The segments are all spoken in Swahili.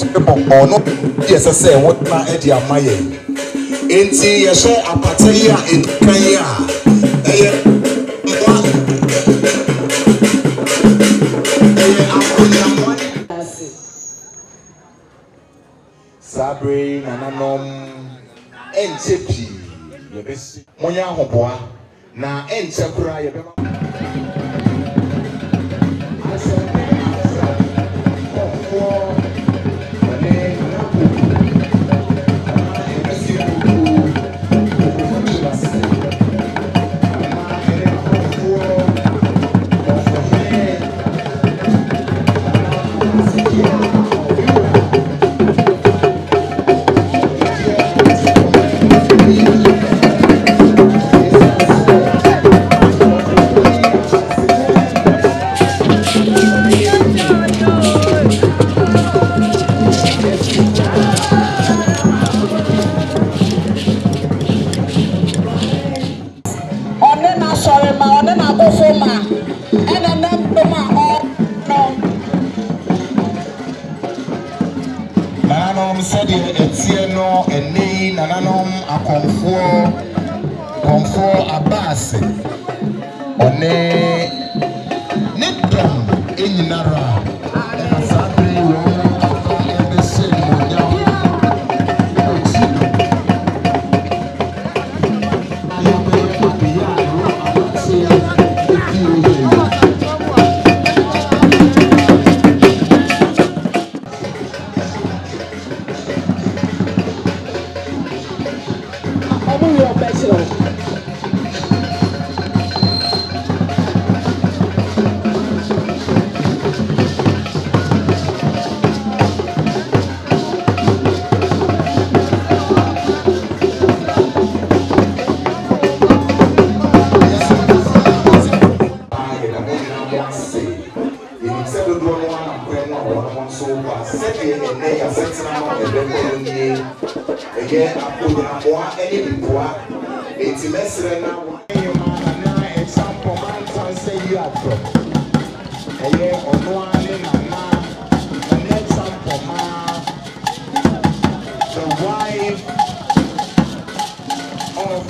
or no, yes, I say what my idea my Enti yashe apataya in Kenya. Sabre nananom enchepi yebesi monya hoboa na enchekura yebema Nananom said Etieno eni nananom akomfo abase one nidom enyinara na sabre wo ebese monya the wife of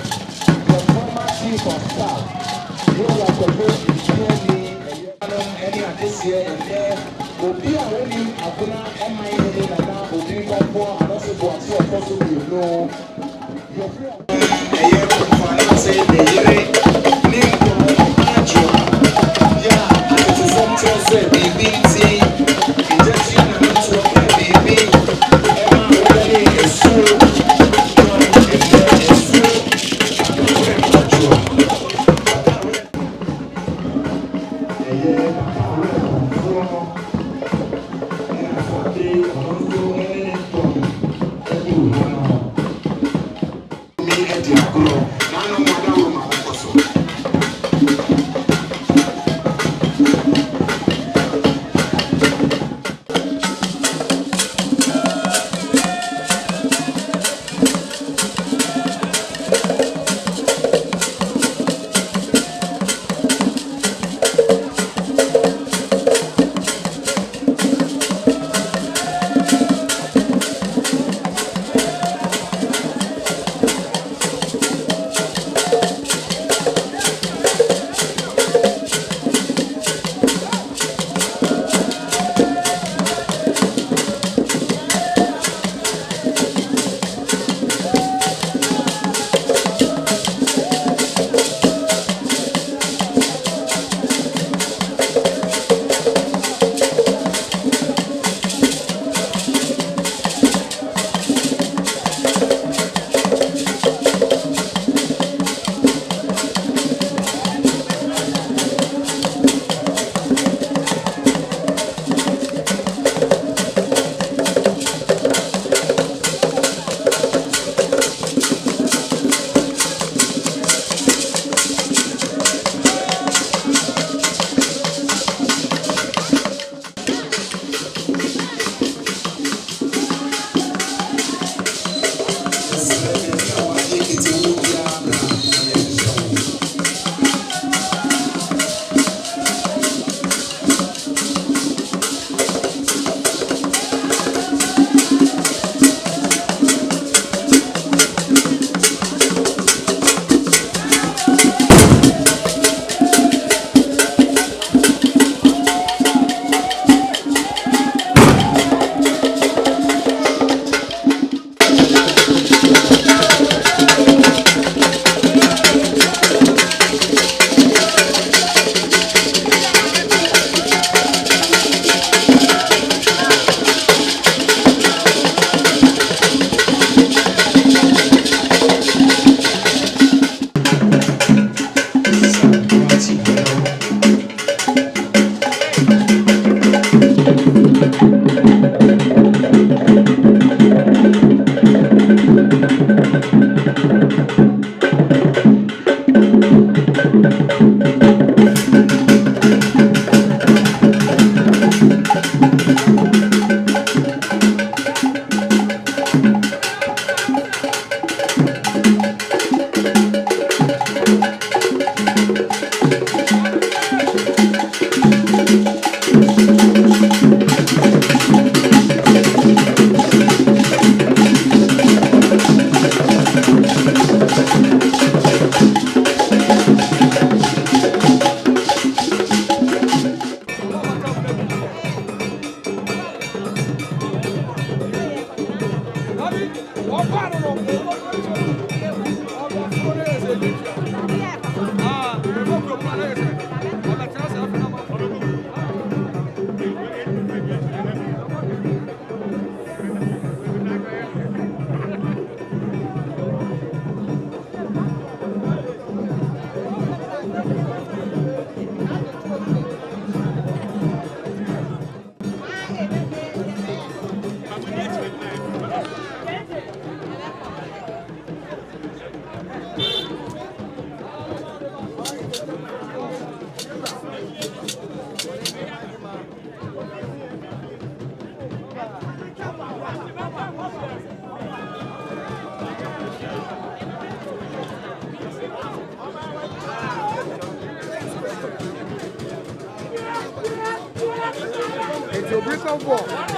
the former chief of staff, who was supposed to be any of this year and there. Obi a woni akuna emai ne na na obi kwafo anoso bo ati ofoso bi no your friend eye ko fa na say the yere ni ko ajo ya ati something say bibi ti injection na no to bibi ema woni esu So break up ball.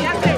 Yes,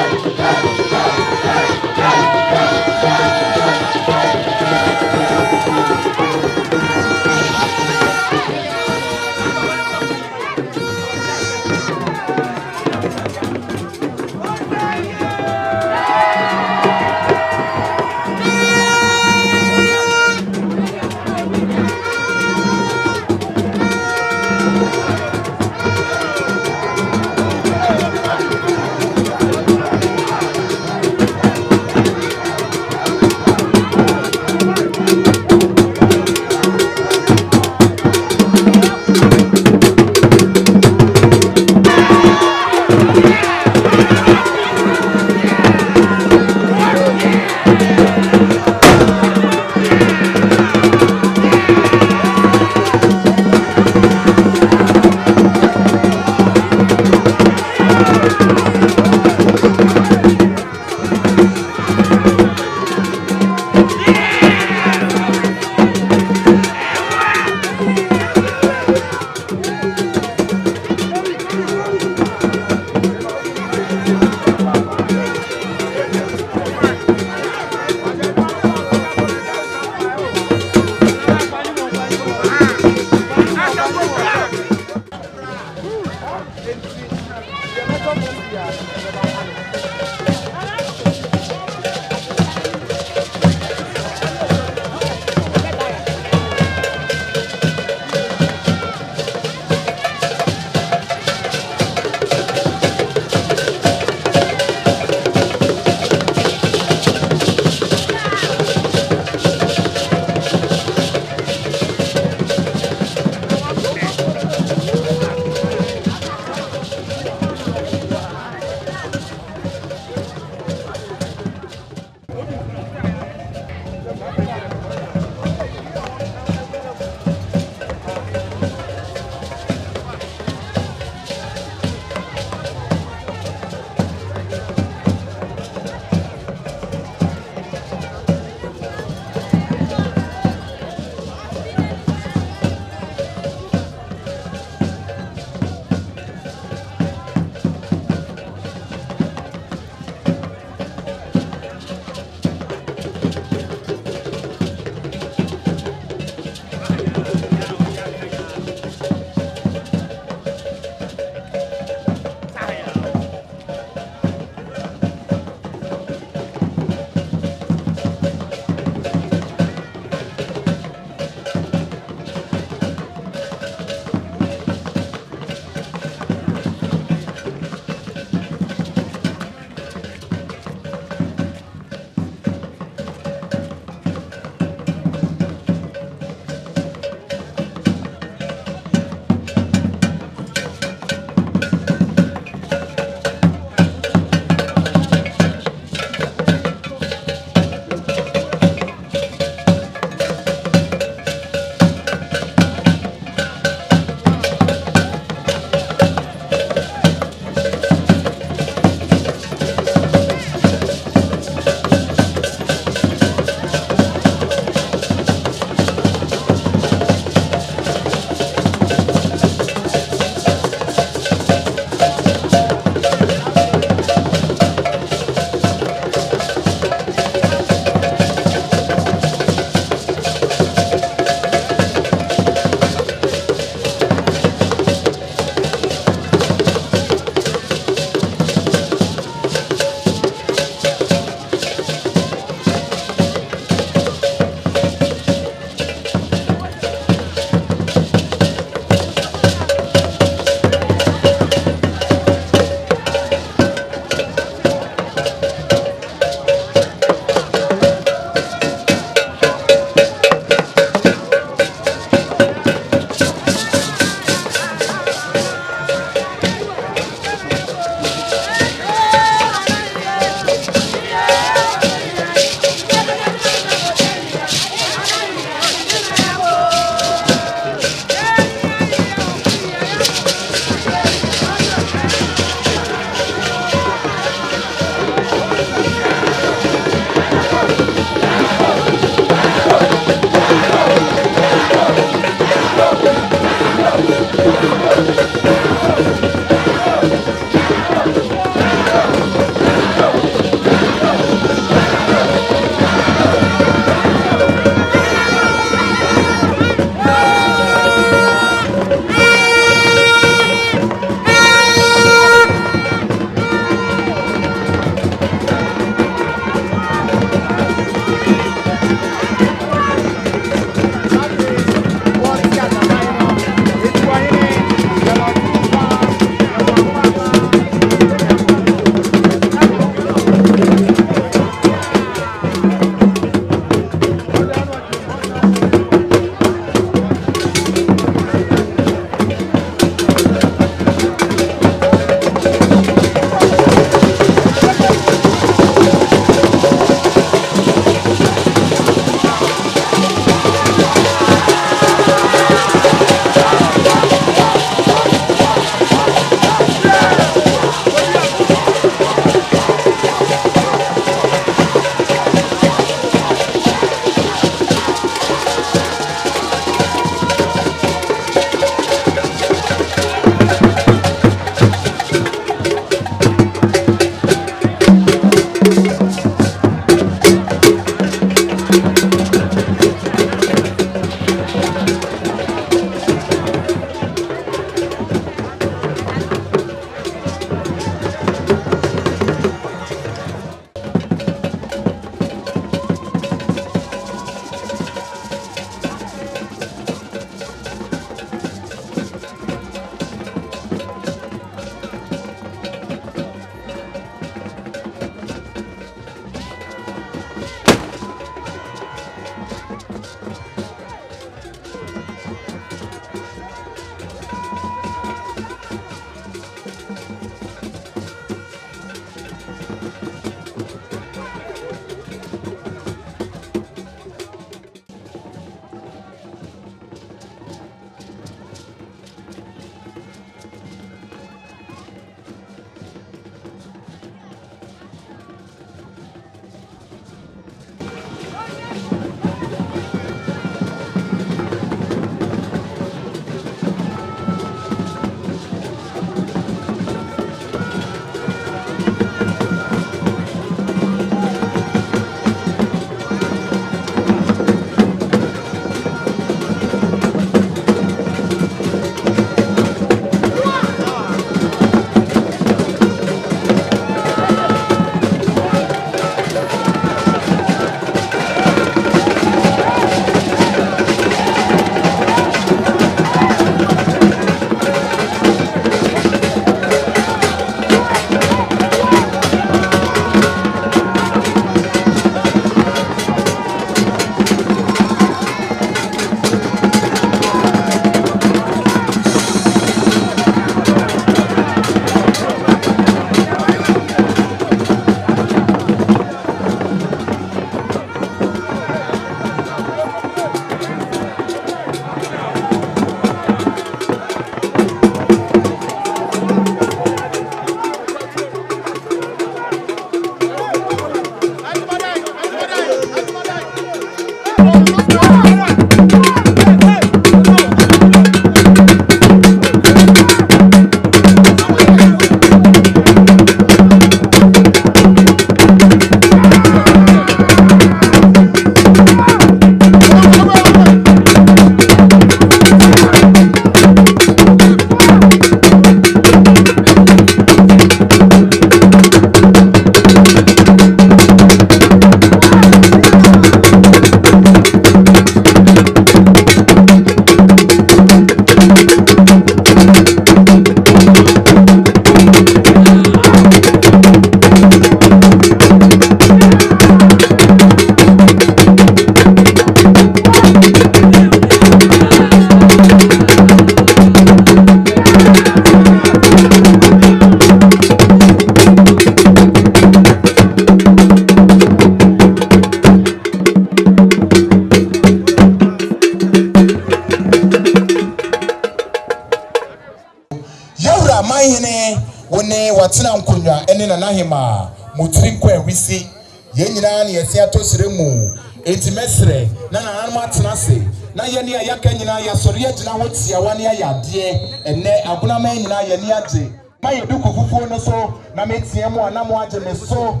Nanahima, Mutrinkwe, we see Yenina, Yesiato Sremu, Intimesre, Nana Matanase, Nayania Yakanina, Yasoria, Nawati, Yawania, Yadia, and Ne Abuna Manina, Yaniaji. My Duku Fufuno so, Nametiamo, Namoajem so.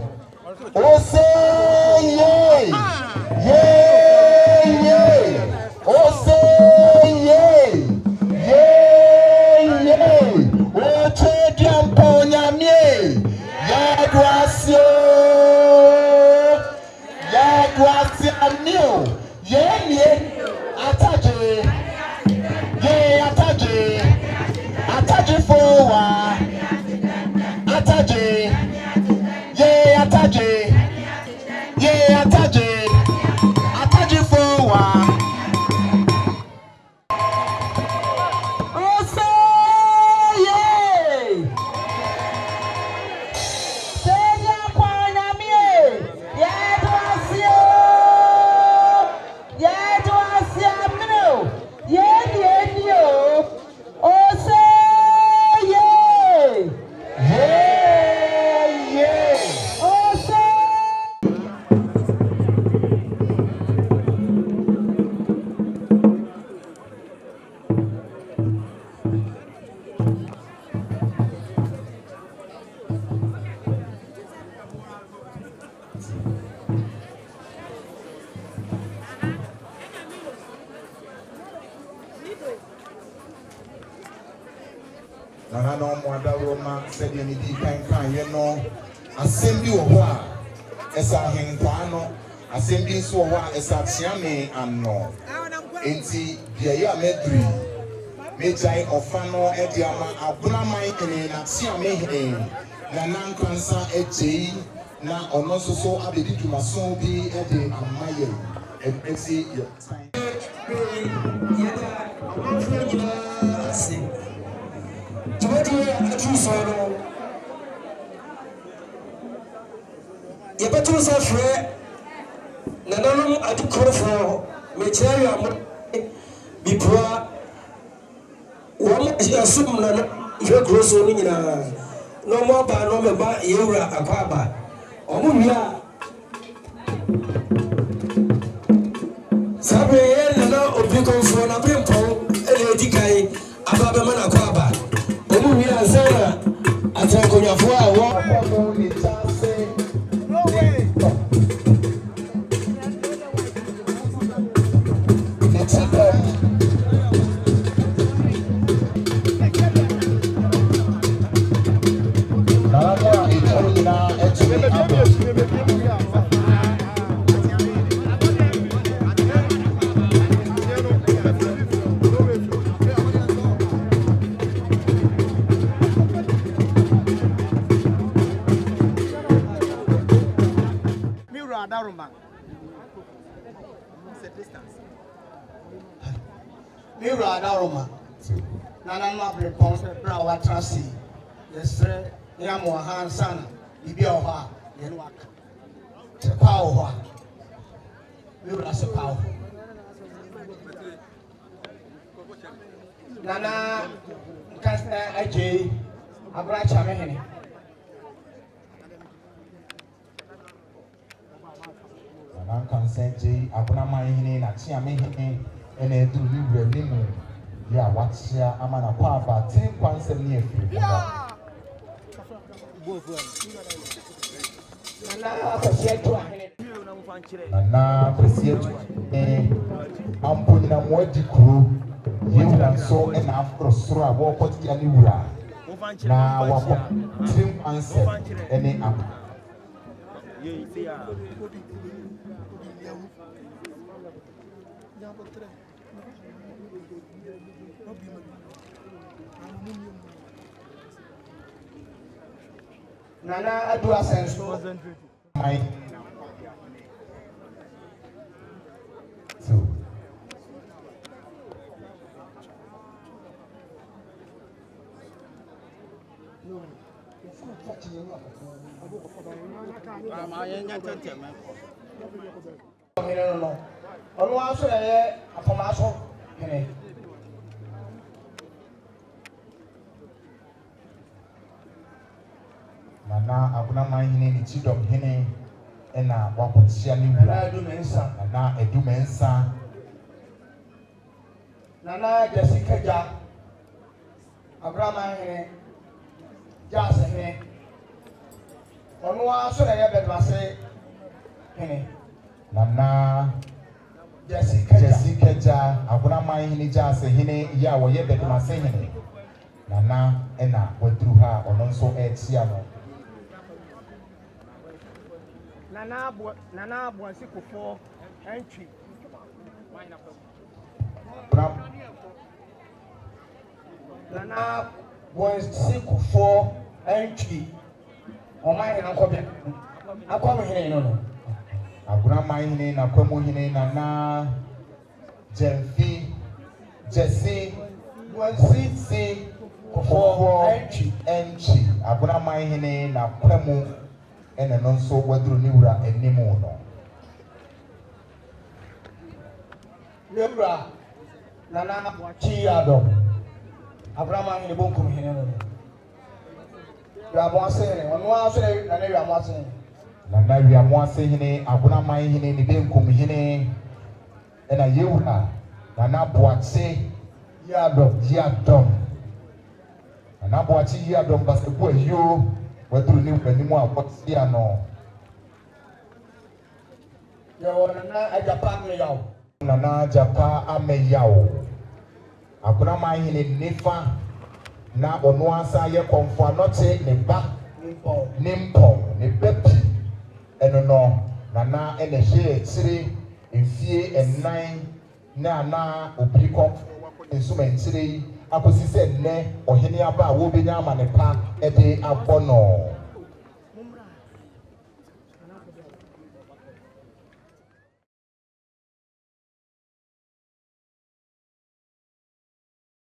Oh, say yay! Yay! Yay! Oh, say yay! Yay! Yay! Oh, Chediam Ponyami! Yagwasio! Yagwasiamio! Yay! Ataje! Yay! Ataje! Ataje forward! Ataje! Yay! Ataje! Yay! Ataje! Ataje forward! Nahano mwada Roma said you need kan you know assembly owa esa henkwano assembly so owa esa tiame anno enti de ya medri mejai ofano ediama abuna mai ene na tiame he na nankansa eji na ono so abedi dumaso bi ede amaye esi your time You better say free. Nananum adukofo mekyerɛ am bipua wɔn asum na hwɛ kroso no nyinaa na ɔmo aba no meba yewura akwaba ɔmo wia sabe yɛ nana obi konfo na brempɔn ɛna edi kan aba bɛma na akwaba ɔmo wia nsɛn na atɛnkonyafo a wɔn Mira Daruma, Nana Mabri Pons, Brawa Trasi, the Yamohan Sana, Ibioha, Yenwak, Power, Mira Sepau. Nana Casta Aj, Abracha Mehini. Nana Consent, Abuna Mahini, Natia Mehini. And I do live limu. Yeah, what's here? I'm on a papa, 10 pounds a year. Nana, appreciate I'm putting a more crew. You and so and after Sura walk what the Anura. Now, what 10 pounds any up. Nana Adua Senso. My so Nana Abuna Mahini, Chidom Hine, and Wapotiani, Nana Edumensa, Nana Edumensa, Nana Jessica Ja, Abraham Hine, Jas Hine. Onwa so na ye bedwase hene. Nana Jessica Ja, Abuna Mahini Jas Hine, ya wo ye bedwase hene. Nana ena wadru ha ono nso etia no. Nana Bonsi Kufo entry. Nana Bonsi Kufo entry. Omai na nkobia. Akwa hene no. Abuna Mahini na kwemu hine Nana Jesse Bonsi Kufo entry. Abuna Mahini na kwemu ene no nso wadru niwura enimu no. Niwura Nana Chiado. Abraham hene bonkum hene no. Wiamoase hene onwa so na na wiamoase hene. Nana wiamoase hene Abuna Mahini ni benkum hene ena yewura Nana Boache Yadom. Nana Boache Yadom basebu ayo wadru niwura nimu apotia no. Yo Nana Ajapa me yawo. Nana Japa ameyawo. Abuna Mahini nifa na ono asa ye komfo anote ne ba nimpo ne bepi eno no Nana ene hye tire mfie ennan na obiri komfo nsuma ntire akosi se nne ohene aba wo benya amanepa ede abono.